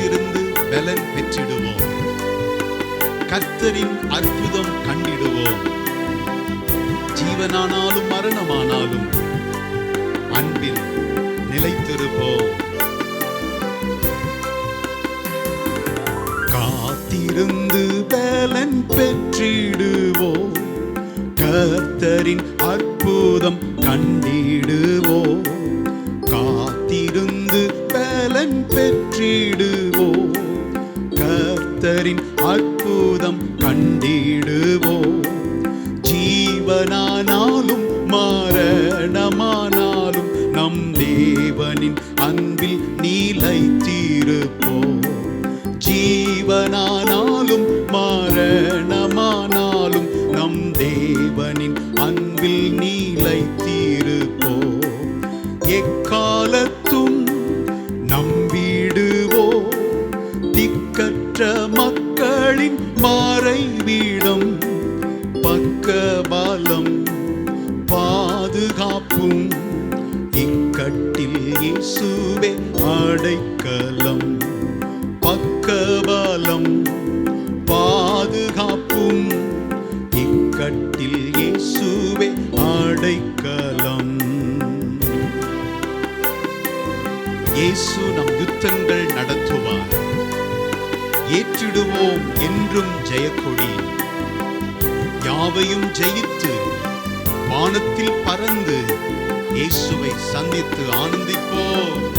காத்திருந்து பலன் பெற்றிடுவோம். கர்த்தரின் அற்புதம் கண்டிடுவோம். ஜீவனானாலும் மரணமானாலும் அன்பில் நிலைத்திருப்போம். காத்திருந்து பலன் பெற்றிடுவோம். கர்த்தரின் அற்புதம் கண்டிடுவோம். காத்திருந்து பலன் பெற்றிடுவோம். கர்த்தரின் அற்புதம் கண்டிடுவோம். ஜீவனானாலும் மரணமானாலும் நம் தேவனின் அன்பில் நிலைத்திருப்போம். ஜீவனானாலும் மரணமானாலும் நம் தேவனின் அன்பில் நிலைத்திருப்போம். எக்காலத்தும் நம்பிடுவோம். திக்கற்ற மக்களின் மறைவிடம் பக்கபலம் பாதுகாப்பும். இக்கட்டில் இயேசுவே அடைக்கலம். பக்கபலம் பாதுகாப்பும். இக்கட்டில் இயேசுவே அடைக்கலம். இயேசு நம் யுத்தங்கள் நடத்துவார். ஏற்றிடுவோம் என்றும் ஜெயக்கொடி. யாவையும் ஜெயித்து வானத்தில் பறந்து இயேசுவை சந்தித்து ஆனந்திப்போம்.